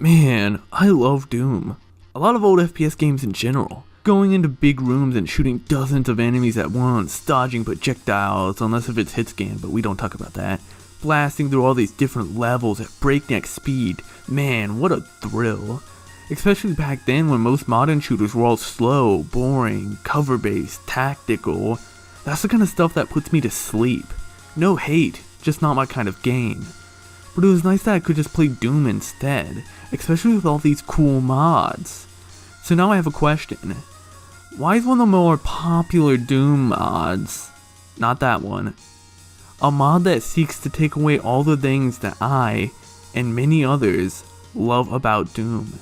Man, I love Doom. A lot of old FPS games in general. Going into big rooms and shooting dozens of enemies at once, dodging projectiles, unless if it's hit scan, but we don't talk about that. Blasting through all these different levels at breakneck speed. Man, what a thrill. Especially back then when most modern shooters were all slow, boring, cover-based, tactical. That's the kind of stuff that puts me to sleep. No hate, just not my kind of game. But it was nice that I could just play Doom instead, especially with all these cool mods. So now I have a question. Why is one of the more popular Doom mods, not that one, a mod that seeks to take away all the things that I, and many others, love about Doom?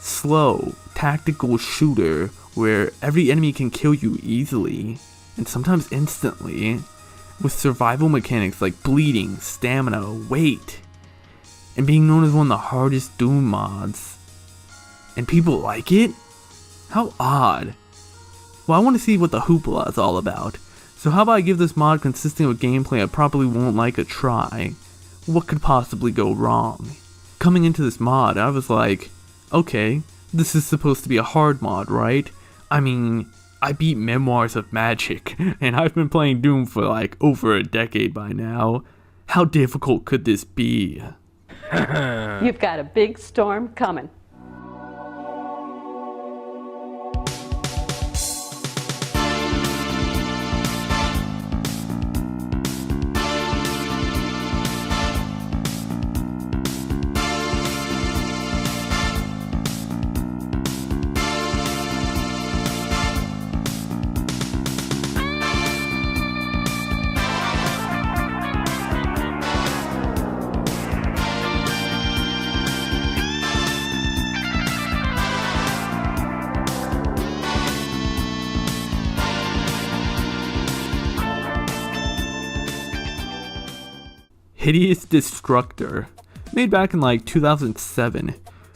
Slow, tactical shooter where every enemy can kill you easily, and sometimes instantly, with survival mechanics like bleeding, stamina, weight, and being known as one of the hardest Doom mods. And people like it? How odd. Well, I want to see what the hoopla is all about, so how about I give this mod consisting of gameplay I probably won't like a try? What could possibly go wrong? Coming into this mod, I was like, okay, this is supposed to be a hard mod, right? I mean, I beat Memoirs of Magic, and I've been playing Doom for like over a decade by now. How difficult could this be? You've got a big storm coming. Hideous Destructor, made back in like 2007,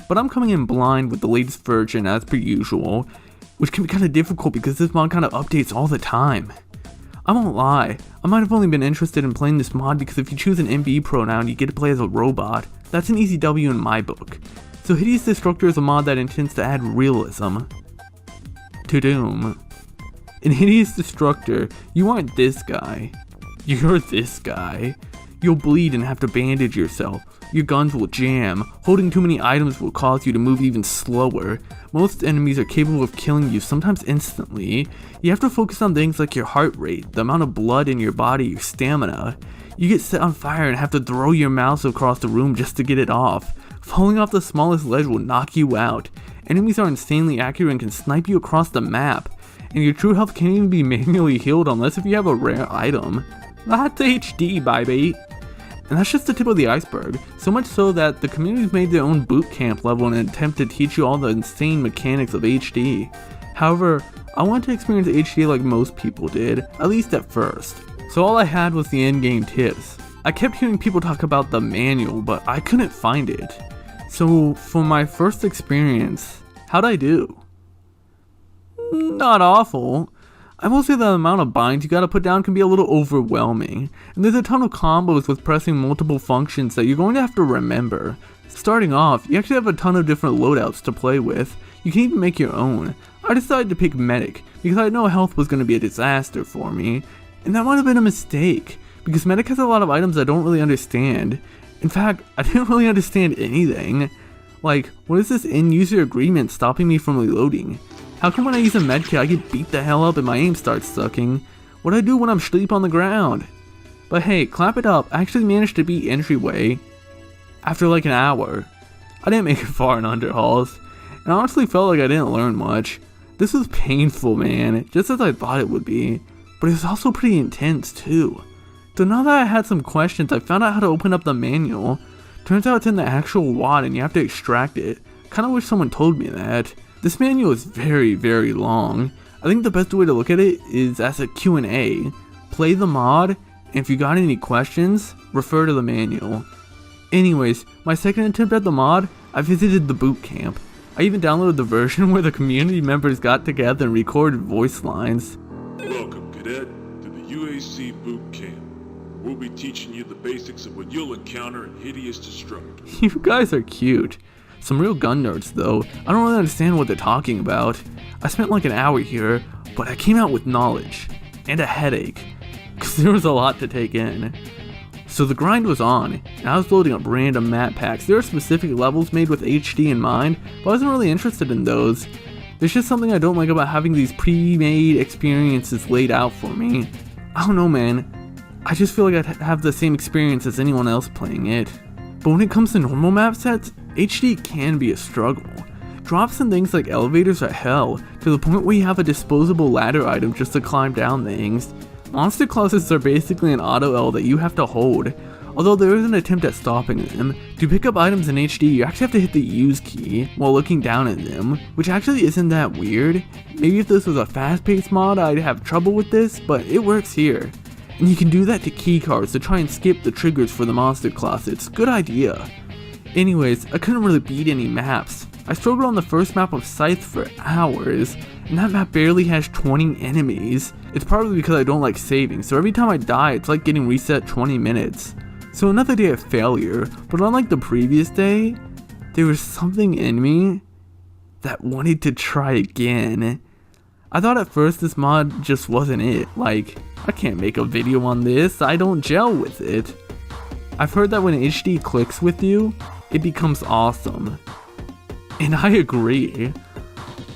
but I'm coming in blind with the latest version as per usual, which can be kind of difficult because this mod kind of updates all the time. I won't lie, I might have only been interested in playing this mod because if you choose an MB pronoun you get to play as a robot. That's an easy W in my book. So Hideous Destructor is a mod that intends to add realism to Doom. In Hideous Destructor, you aren't this guy, you're this guy. You'll bleed and have to bandage yourself. Your guns will jam. Holding too many items will cause you to move even slower. Most enemies are capable of killing you, sometimes instantly. You have to focus on things like your heart rate, the amount of blood in your body, your stamina. You get set on fire and have to throw your mouse across the room just to get it off. Falling off the smallest ledge will knock you out. Enemies are insanely accurate and can snipe you across the map. And your true health can't even be manually healed unless if you have a rare item. That's HD, baby. And that's just the tip of the iceberg, so much so that the community's made their own boot camp level in an attempt to teach you all the insane mechanics of HD. However, I wanted to experience HD like most people did, at least at first. So all I had was the in-game tips. I kept hearing people talk about the manual, but I couldn't find it. So for my first experience, how'd I do? Not awful. I will say the amount of binds you gotta put down can be a little overwhelming, and there's a ton of combos with pressing multiple functions that you're going to have to remember. Starting off, you actually have a ton of different loadouts to play with. You can even make your own. I decided to pick Medic, because I know health was going to be a disaster for me, and that might have been a mistake, because Medic has a lot of items I don't really understand. In fact, I didn't really understand anything. Like, what is this in-user agreement stopping me from reloading? How come when I use a medkit I get beat the hell up and my aim starts sucking? What do I do when I'm asleep on the ground? But hey, clap it up, I actually managed to beat Entryway after like an hour. I didn't make it far in Underhalls, and I honestly felt like I didn't learn much. This was painful, man, just as I thought it would be, but it was also pretty intense too. So now that I had some questions, I found out how to open up the manual. Turns out it's in the actual WAD and you have to extract it. Kinda wish someone told me that. This manual is very, very long. I think the best way to look at it is as a Q&A. Play the mod, and if you got any questions, refer to the manual. Anyways, my second attempt at the mod, I visited the boot camp. I even downloaded the version where the community members got together and recorded voice lines. Welcome, cadet, to the UAC boot camp. We'll be teaching you the basics of what you'll encounter in Hideous Destructor. You guys are cute. Some real gun nerds though. I don't really understand what they're talking about. I spent like an hour here, but I came out with knowledge. And a headache. Cause there was a lot to take in. So the grind was on, and I was loading up random map packs. There are specific levels made with HD in mind, but I wasn't really interested in those. There's just something I don't like about having these pre-made experiences laid out for me. I don't know, man. I just feel like I'd have the same experience as anyone else playing it. But when it comes to normal map sets, HD can be a struggle. Drops in things like elevators are hell, to the point where you have a disposable ladder item just to climb down things. Monster closets are basically an auto L that you have to hold, although there is an attempt at stopping them. To pick up items in HD, you actually have to hit the use key while looking down at them, which actually isn't that weird. Maybe if this was a fast-paced mod, I'd have trouble with this, but it works here. And you can do that to keycards to try and skip the triggers for the monster closets. Good idea. Anyways, I couldn't really beat any maps. I struggled on the first map of Scythe for hours, and that map barely has 20 enemies. It's probably because I don't like saving, so every time I die, it's like getting reset 20 minutes. So another day of failure, but unlike the previous day, there was something in me that wanted to try again. I thought at first this mod just wasn't it, like, I can't make a video on this, I don't gel with it. I've heard that when HD clicks with you, it becomes awesome. And I agree.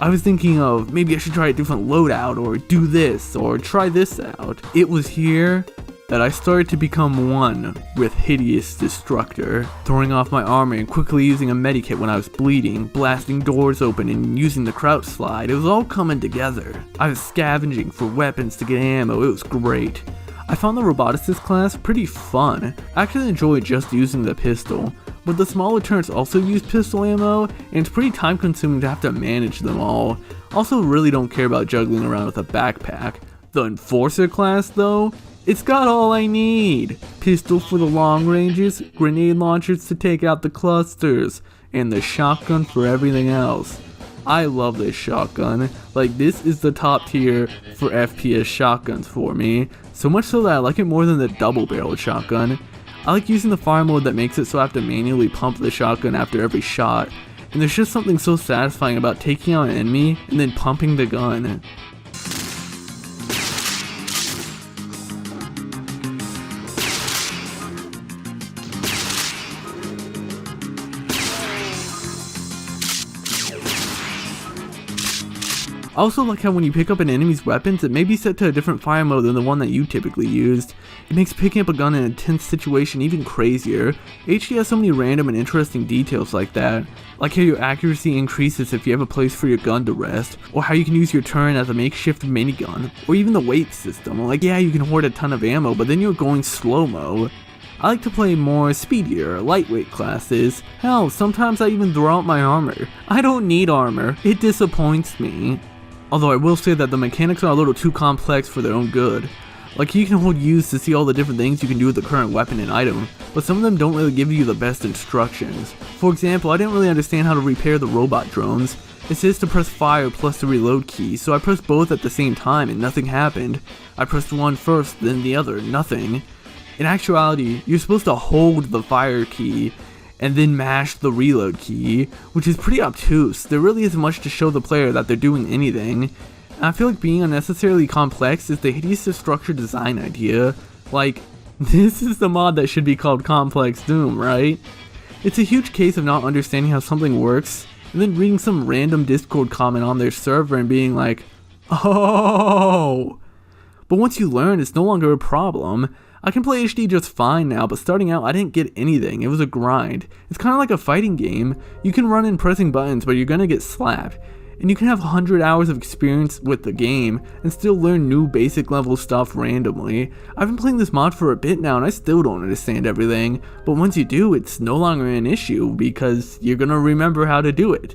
I was thinking of maybe I should try a different loadout or do this or try this out. It was here that I started to become one with Hideous Destructor, throwing off my armor and quickly using a medikit when I was bleeding, blasting doors open and using the crouch slide. It was all coming together. I was scavenging for weapons to get ammo, it was great. I found the roboticist class pretty fun. I actually enjoyed just using the pistol, but the smaller turrets also use pistol ammo, and it's pretty time consuming to have to manage them all. Also really don't care about juggling around with a backpack. The Enforcer class though, it's got all I need. Pistol for the long ranges, grenade launchers to take out the clusters, and the shotgun for everything else. I love this shotgun. Like, this is the top tier for FPS shotguns for me. So much so that I like it more than the double-barreled shotgun. I like using the fire mode that makes it so I have to manually pump the shotgun after every shot. And there's just something so satisfying about taking out an enemy and then pumping the gun. I also like how when you pick up an enemy's weapons, it may be set to a different fire mode than the one that you typically used. It makes picking up a gun in a tense situation even crazier. HD has so many random and interesting details like that. Like how your accuracy increases if you have a place for your gun to rest, or how you can use your turret as a makeshift minigun, or even the weight system. Like, yeah, you can hoard a ton of ammo, but then you're going slow-mo. I like to play more speedier, lightweight classes. Hell, sometimes I even throw out my armor. I don't need armor. It disappoints me. Although I will say that the mechanics are a little too complex for their own good. Like, you can hold U's to see all the different things you can do with the current weapon and item, but some of them don't really give you the best instructions. For example, I didn't really understand how to repair the robot drones. It says to press fire plus the reload key, so I pressed both at the same time and nothing happened. I pressed one first, then the other, nothing. In actuality, you're supposed to hold the fire key and then mash the reload key, which is pretty obtuse. There really isn't much to show the player that they're doing anything. And I feel like being unnecessarily complex is the Hideous Destructor design idea. Like, this is the mod that should be called Complex Doom, right? It's a huge case of not understanding how something works, and then reading some random Discord comment on their server and being like, oh! But once you learn, it's no longer a problem. I can play HD just fine now, but starting out I didn't get anything. It was a grind. It's kind of like a fighting game. You can run in pressing buttons, but you're gonna get slapped. And you can have 100 hours of experience with the game and still learn new basic level stuff randomly. I've been playing this mod for a bit now and I still don't understand everything, but once you do, it's no longer an issue because you're gonna remember how to do it.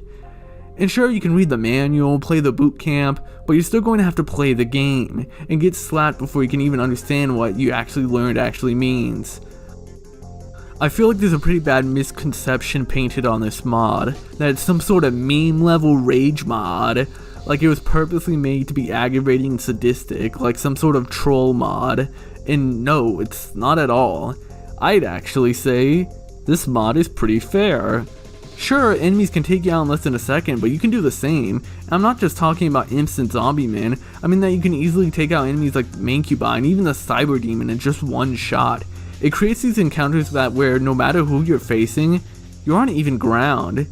And sure, you can read the manual, play the boot camp, but you're still going to have to play the game and get slapped before you can even understand what you actually learned actually means. I feel like there's a pretty bad misconception painted on this mod, that it's some sort of meme level rage mod, like it was purposely made to be aggravating and sadistic, like some sort of troll mod, and no, it's not at all. I'd actually say this mod is pretty fair. Sure, enemies can take you out in less than a second, but you can do the same. And I'm not just talking about imps and zombie men, I mean that you can easily take out enemies like Mancubi and even the Cyber Demon in just one shot. It creates these encounters where no matter who you're facing, you're on even ground.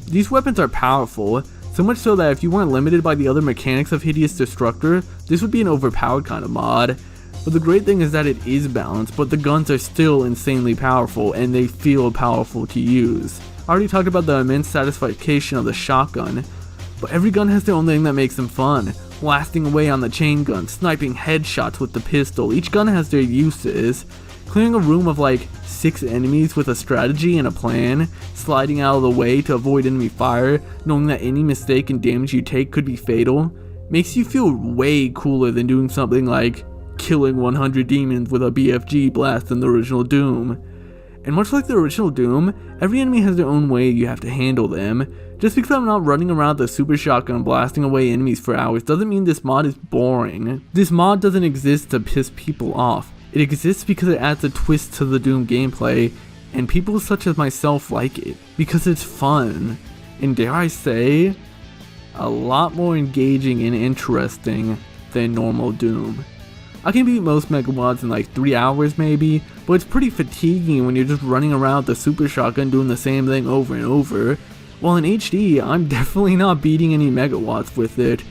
These weapons are powerful, so much so that if you weren't limited by the other mechanics of Hideous Destructor, this would be an overpowered kind of mod. But the great thing is that it is balanced, but the guns are still insanely powerful and they feel powerful to use. I already talked about the immense satisfaction of the shotgun, but every gun has their own thing that makes them fun. Blasting away on the chain gun, sniping headshots with the pistol, each gun has their uses. Clearing a room of like 6 enemies with a strategy and a plan, sliding out of the way to avoid enemy fire, knowing that any mistake and damage you take could be fatal, makes you feel way cooler than doing something like killing 100 demons with a BFG blast in the original Doom. And much like the original Doom, every enemy has their own way you have to handle them. Just because I'm not running around with a super shotgun blasting away enemies for hours doesn't mean this mod is boring. This mod doesn't exist to piss people off. It exists because it adds a twist to the Doom gameplay, and people such as myself like it, because it's fun, and dare I say, a lot more engaging and interesting than normal Doom. I can beat most megawads in like 3 hours maybe, but it's pretty fatiguing when you're just running around with the super shotgun doing the same thing over and over. While in HD, I'm definitely not beating any megawatts with it,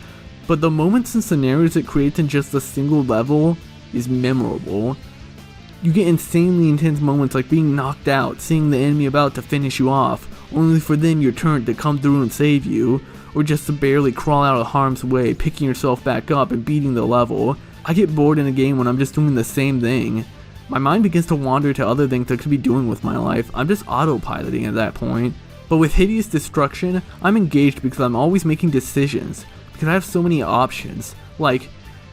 but the moments and scenarios it creates in just a single level is memorable. You get insanely intense moments like being knocked out, seeing the enemy about to finish you off, only for then your turn to come through and save you, or just to barely crawl out of harm's way, picking yourself back up and beating the level. I get bored in a game when I'm just doing the same thing. My mind begins to wander to other things I could be doing with my life. I'm just autopiloting at that point. But with Hideous Destruction, I'm engaged because I'm always making decisions, because I have so many options. Like,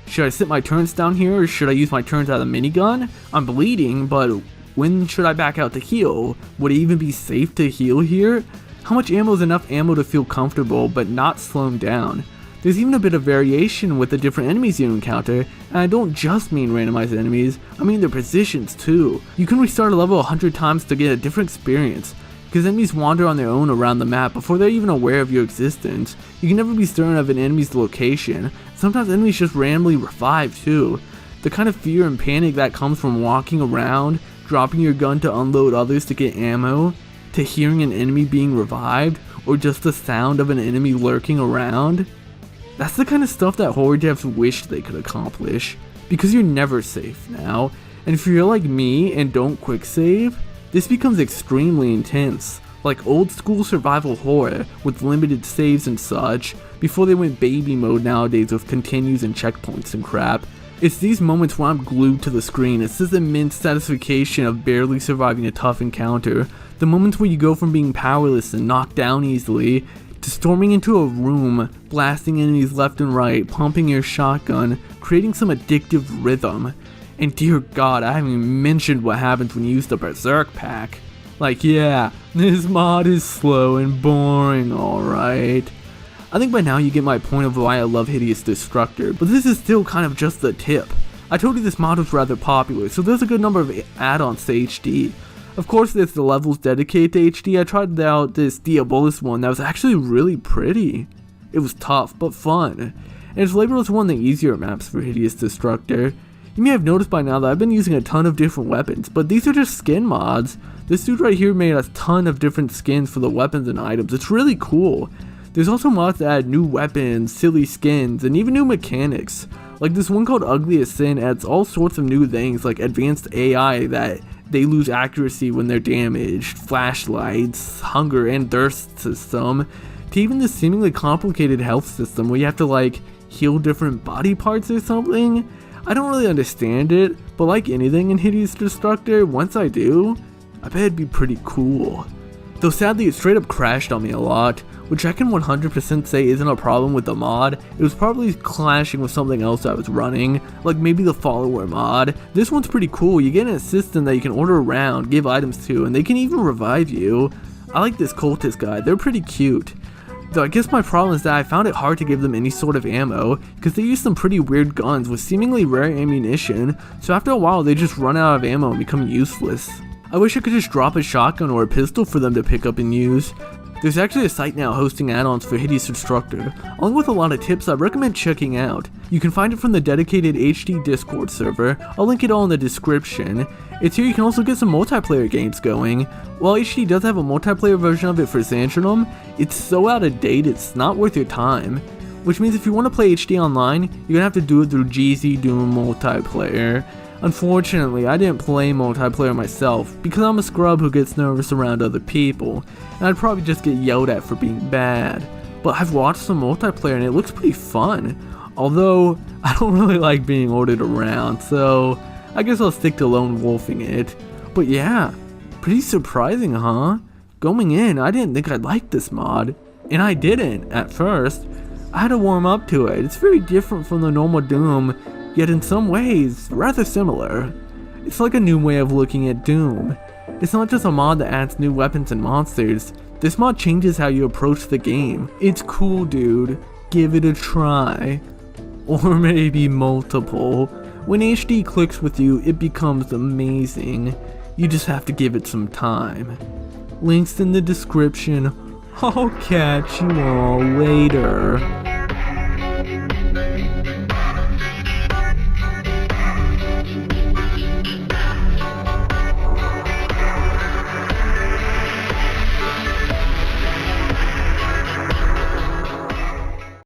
should I sit my turns down here or should I use my turns out of the minigun? I'm bleeding, but when should I back out to heal? Would it even be safe to heal here? How much ammo is enough ammo to feel comfortable but not slow him down? There's even a bit of variation with the different enemies you encounter, and I don't just mean randomized enemies, I mean their positions too. You can restart a level 100 times to get a different experience, because enemies wander on their own around the map before they're even aware of your existence. You can never be certain of an enemy's location. Sometimes enemies just randomly revive too. The kind of fear and panic that comes from walking around, dropping your gun to unload others to get ammo, to hearing an enemy being revived, or just the sound of an enemy lurking around. That's the kind of stuff that horror devs wish they could accomplish, because you're never safe now, and if you're like me and don't quick save, this becomes extremely intense, like old school survival horror with limited saves and such, before they went baby mode nowadays with continues and checkpoints and crap. It's these moments where I'm glued to the screen. It's this immense satisfaction of barely surviving a tough encounter, the moments where you go from being powerless and knocked down easily, to storming into a room, blasting enemies left and right, pumping your shotgun, creating some addictive rhythm. And dear god, I haven't even mentioned what happens when you use the Berserk pack. Like, yeah, this mod is slow and boring, alright. I think by now you get my point of why I love Hideous Destructor, but this is still kind of just the tip. I told you this mod was rather popular, so there's a good number of add-ons to HD. Of course, there's the levels dedicated to HD. I tried out this Diabolus one that was actually really pretty. It was tough, but fun. And it's labeled as one of the easier maps for Hideous Destructor. You may have noticed by now that I've been using a ton of different weapons, but these are just skin mods. This dude right here made a ton of different skins for the weapons and items. It's really cool. There's also mods that add new weapons, silly skins, and even new mechanics. Like this one called Ugly as Sin adds all sorts of new things like advanced AI that they lose accuracy when they're damaged, flashlights, hunger and thirst system, to even this seemingly complicated health system where you have to like heal different body parts or something. I don't really understand it, but like anything in Hideous Destructor, once I do, I bet it'd be pretty cool. Though sadly it straight up crashed on me a lot, which I can 100% say isn't a problem with the mod. It was probably clashing with something else I was running, like maybe the follower mod. This one's pretty cool. You get an assistant that you can order around, give items to, and they can even revive you. I like this cultist guy, they're pretty cute. Though I guess my problem is that I found it hard to give them any sort of ammo, because they use some pretty weird guns with seemingly rare ammunition, so after a while they just run out of ammo and become useless. I wish I could just drop a shotgun or a pistol for them to pick up and use. There's actually a site now hosting add-ons for Hideous Destructor, along with a lot of tips I recommend checking out. You can find it from the dedicated HD Discord server. I'll link it all in the description. It's here you can also get some multiplayer games going. While HD does have a multiplayer version of it for Xantronum, it's so out of date it's not worth your time. Which means if you want to play HD online, you're gonna have to do it through GZ Doom multiplayer. Unfortunately, I didn't play multiplayer myself because I'm a scrub who gets nervous around other people, and I'd probably just get yelled at for being bad. But I've watched some multiplayer and it looks pretty fun, although I don't really like being ordered around, so I guess I'll stick to lone wolfing it. But yeah, pretty surprising, huh? Going in, I didn't think I'd like this mod, and I didn't at first. I had to warm up to it. It's very different from the normal Doom, yet in some ways, rather similar. It's like a new way of looking at Doom. It's not just a mod that adds new weapons and monsters, this mod changes how you approach the game. It's cool, dude. Give it a try. Or maybe multiple. When HD clicks with you, it becomes amazing. You just have to give it some time. Links in the description. I'll catch you all later.